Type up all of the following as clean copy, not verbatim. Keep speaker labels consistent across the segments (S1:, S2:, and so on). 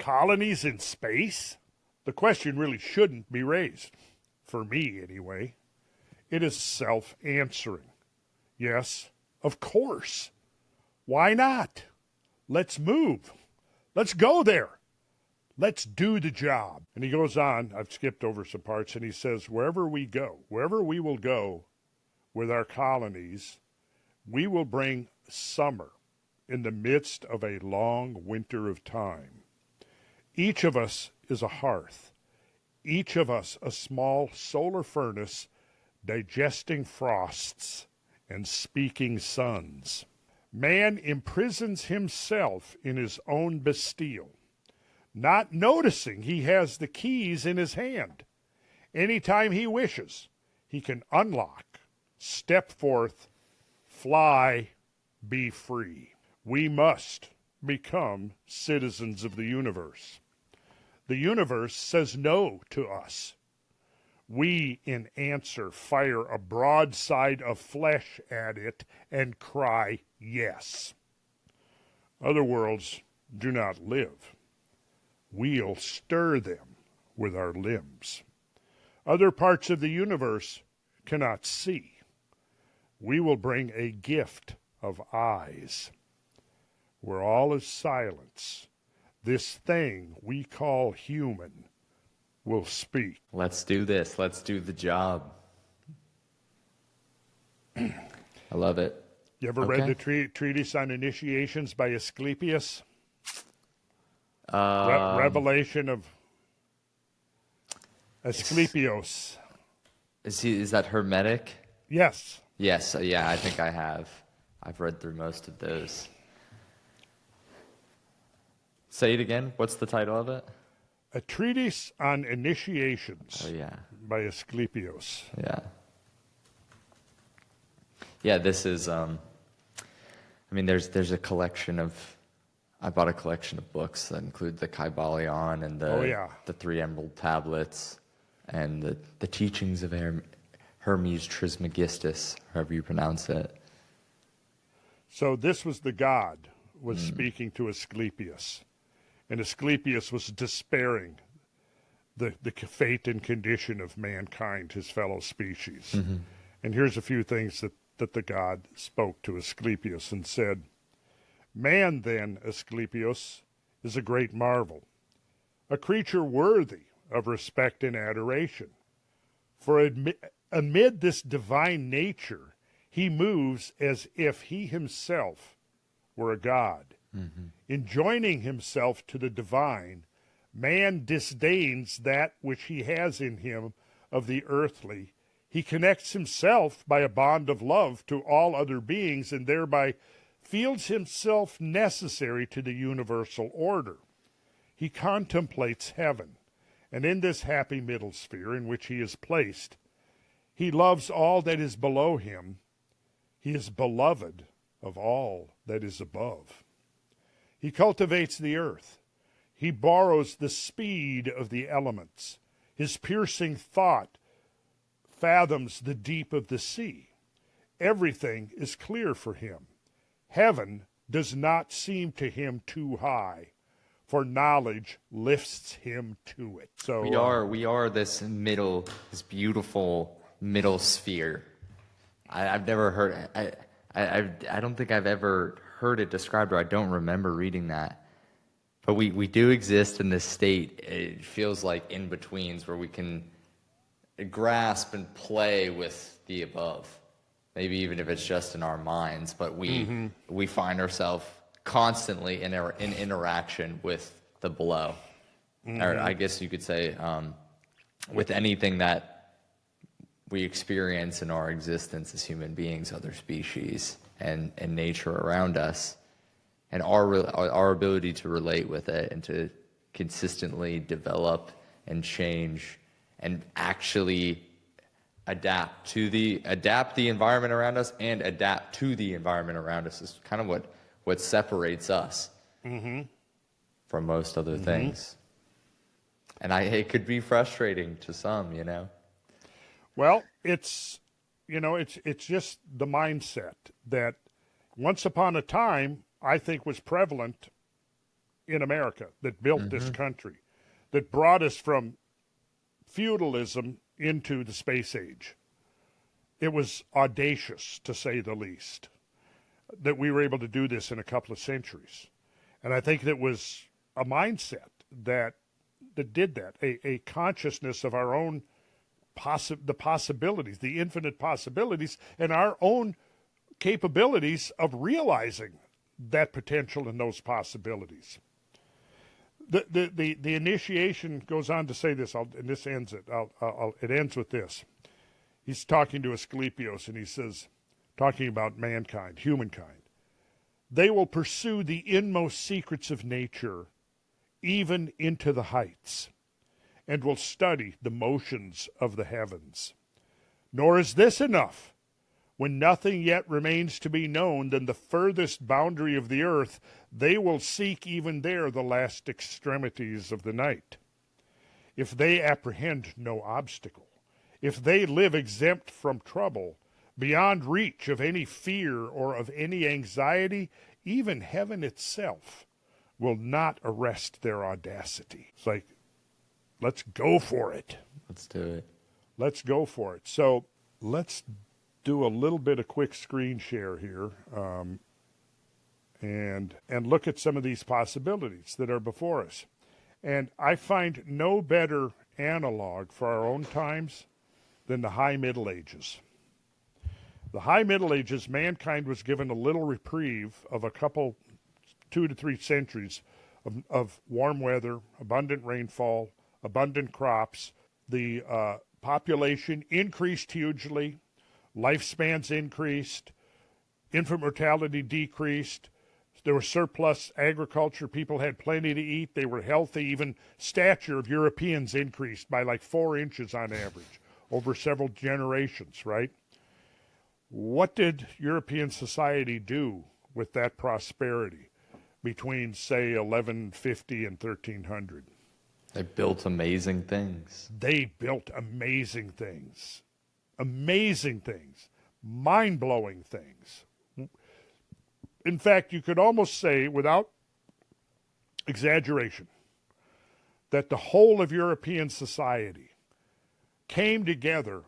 S1: colonies in space? The question really shouldn't be raised. For me, anyway. It is self-answering. Yes, of course. Why not? Let's move. Let's go there. Let's do the job. And he goes on, I've skipped over some parts, and he says, wherever we go, wherever we will go with our colonies, we will bring summer in the midst of a long winter of time. Each of us is a hearth, each of us a small solar furnace digesting frosts and speaking suns. Man imprisons himself in his own Bastille, not noticing he has the keys in his hand. Anytime he wishes, he can unlock, step forth, fly, be free. We must become citizens of the universe. The universe says no to us. We, in answer, fire a broadside of flesh at it and cry, yes. Other worlds do not live. We'll stir them with our limbs. Other parts of the universe cannot see. We will bring a gift of eyes. Where all is silence, this thing we call human will speak.
S2: Let's do this. Let's do the job. I love it.
S1: You ever read the treatise on initiations by Asclepius? Revelation of Asclepios.
S2: Is that Hermetic?
S1: Yes.
S2: Yes. Yeah, I think I have. I've read through most of those. Say it again. What's the title of it?
S1: A Treatise on Initiations.
S2: Oh, yeah.
S1: By Asclepios.
S2: Yeah. Yeah, this is, there's a collection of, I bought a collection of books that include the Kybalion and the Three Emerald Tablets and the teachings of Hermes Trismegistus, however you pronounce it.
S1: So this was the god was speaking to Asclepius. And Asclepius was despairing the fate and condition of mankind, his fellow species. Mm-hmm. And here's a few things that the god spoke to Asclepius and said, Man, then, Asclepius, is a great marvel, a creature worthy of respect and adoration. For amid this divine nature, he moves as if he himself were a god. Mm-hmm. In joining himself to the divine, man disdains that which he has in him of the earthly. He connects himself by a bond of love to all other beings and thereby feels himself necessary to the universal order. He contemplates heaven, and in this happy middle sphere in which he is placed, he loves all that is below him. He is beloved of all that is above. He cultivates the earth. He borrows the speed of the elements. His piercing thought fathoms the deep of the sea. Everything is clear for him. Heaven does not seem to him too high, for knowledge lifts him to it. So
S2: we are this beautiful middle sphere. I've never heard. I don't think I've ever heard it described, or I don't remember reading that. But we do exist in this state. It feels like in-betweens where we can grasp and play with the above. Maybe even if it's just in our minds, but we find ourselves constantly in interaction with the below. Mm-hmm. Or I guess you could say with anything that we experience in our existence as human beings, other species, and nature around us, and our ability to relate with it and to consistently develop and change and actually adapt the environment around us and adapt to the environment around us is kind of what separates us from most other things. And it could be frustrating to some,
S1: Well, it's just the mindset that once upon a time I think was prevalent in America that built this country, that brought us from feudalism into the space age. It was audacious, to say the least, that we were able to do this in a couple of centuries. And I think that was a mindset that did that, a consciousness of our own the possibilities, the infinite possibilities, and our own capabilities of realizing that potential and those possibilities. The initiation goes on to say this, and this ends it. It ends with this. He's talking to Asclepius, and he says, talking about mankind, humankind, they will pursue the inmost secrets of nature, even into the heights, and will study the motions of the heavens. Nor is this enough. When nothing yet remains to be known than the furthest boundary of the earth, they will seek even there the last extremities of the night. If they apprehend no obstacle, if they live exempt from trouble, beyond reach of any fear or of any anxiety, even heaven itself will not arrest their audacity. It's like, let's go for it.
S2: Let's do it.
S1: Let's go for it. So let's do a little bit of quick screen share here, and look at some of these possibilities that are before us. And I find no better analog for our own times than the High Middle Ages. The High Middle Ages, mankind was given a little reprieve of a couple, 2 to 3 centuries of warm weather, abundant rainfall, abundant crops. The population increased hugely. Lifespans increased. Infant mortality decreased. There was surplus agriculture. People had plenty to eat. They were healthy. Even stature of Europeans increased by like 4 inches on average over several generations, right? What did European society do with that prosperity between, say, 1150 and 1300?
S2: They built amazing things.
S1: They built amazing things. Amazing things. Mind-blowing things. In fact, you could almost say, without exaggeration, that the whole of European society came together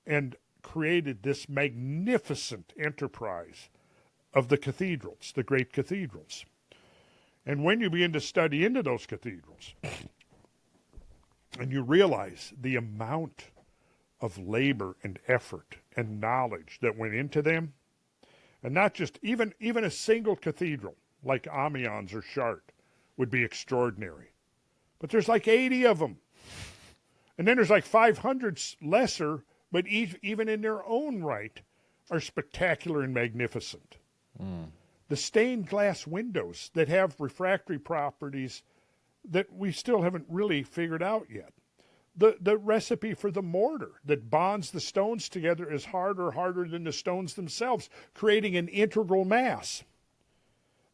S1: and created this magnificent enterprise of the cathedrals, the great cathedrals. And when you begin to study into those cathedrals, and you realize the amount of labor and effort and knowledge that went into them, and not just even a single cathedral like Amiens or Chartres would be extraordinary. But there's like 80 of them. And then there's like 500 lesser, but even in their own right, are spectacular and magnificent. The stained glass windows that have refractory properties that we still haven't really figured out yet. The recipe for the mortar that bonds the stones together is harder than the stones themselves, creating an integral mass.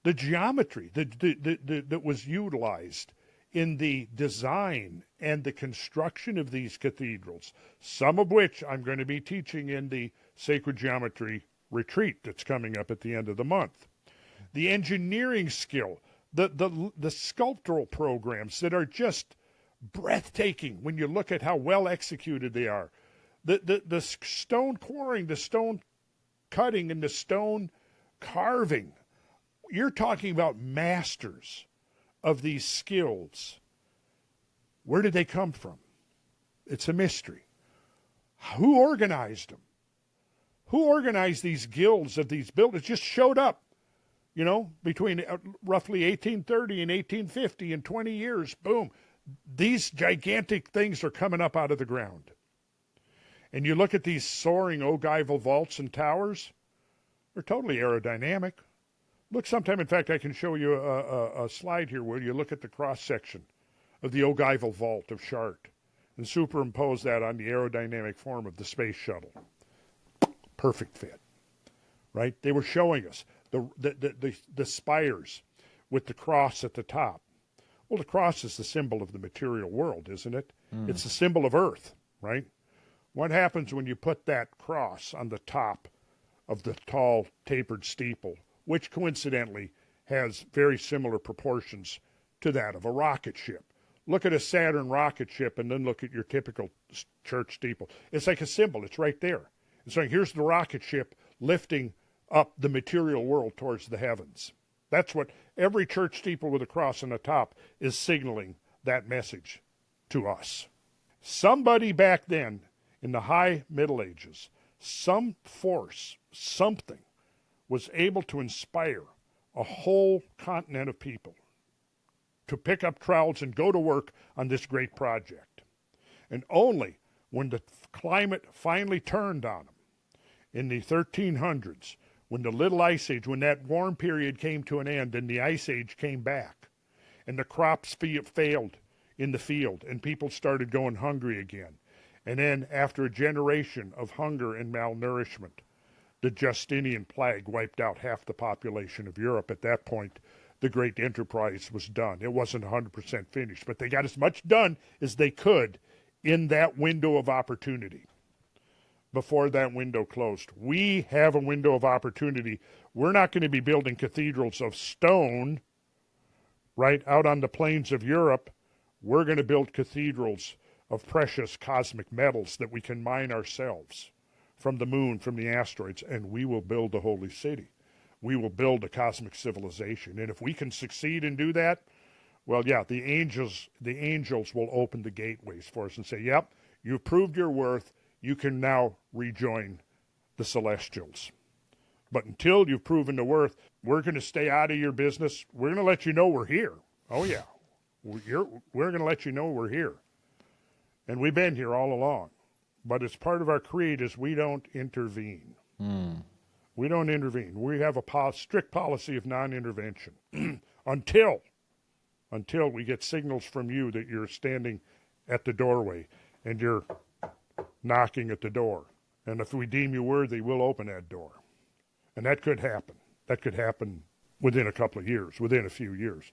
S1: The geometry that was utilized in the design and the construction of these cathedrals, some of which I'm going to be teaching in the Sacred Geometry retreat that's coming up at the end of the month. The engineering skill, the sculptural programs that are just breathtaking when you look at how well executed they are. The stone quarrying, the stone cutting, and the stone carving. You're talking about masters of these skills. Where did they come from? It's a mystery. Who organized them? Who organized these guilds of these builders? Just showed up, between roughly 1830 and 1850, in 20 years, boom. These gigantic things are coming up out of the ground. And you look at these soaring ogival vaults and towers, they're totally aerodynamic. Look sometime, in fact, I can show you a slide here where you look at the cross-section of the ogival vault of Chartres and superimpose that on the aerodynamic form of the space shuttle. Perfect fit, right? They were showing us the spires with the cross at the top. Well, the cross is the symbol of the material world, isn't it? It's the symbol of Earth, right? What happens when you put that cross on the top of the tall, tapered steeple, which coincidentally has very similar proportions to that of a rocket ship. Look at a Saturn rocket ship and then look at your typical church steeple. It's like a symbol. It's right there. It's like, here's the rocket ship lifting up the material world towards the heavens. That's what every church steeple with a cross on the top is signaling, that message to us. Somebody back then in the high Middle Ages, some force, something, was able to inspire a whole continent of people to pick up trowels and go to work on this great project. And only when the climate finally turned on them in the 1300s, when the Little Ice Age, when that warm period came to an end and the Ice Age came back, and the crops failed in the field, and people started going hungry again. And then after a generation of hunger and malnourishment, the Justinian plague wiped out half the population of Europe. At that point, the great enterprise was done. It wasn't 100% finished, but they got as much done as they could in that window of opportunity before that window closed. We have a window of opportunity. We're not going to be building cathedrals of stone right out on the plains of Europe. We're going to build cathedrals of precious cosmic metals that we can mine ourselves from the moon, from the asteroids, and we will build the holy city. We will build a cosmic civilization. And if we can succeed and do that, well, yeah, the angels will open the gateways for us and say, yep, you've proved your worth. You can now rejoin the celestials. But until you've proven the worth, we're going to stay out of your business. We're going to let you know we're here. Oh, yeah. We're going to let you know we're here. And we've been here all along. But it's part of our creed is we don't intervene. We don't intervene. We have a strict policy of non-intervention until we get signals from you that you're standing at the doorway and you're knocking at the door. And if we deem you worthy, we'll open that door. And that could happen. That could happen within a couple of years, within a few years.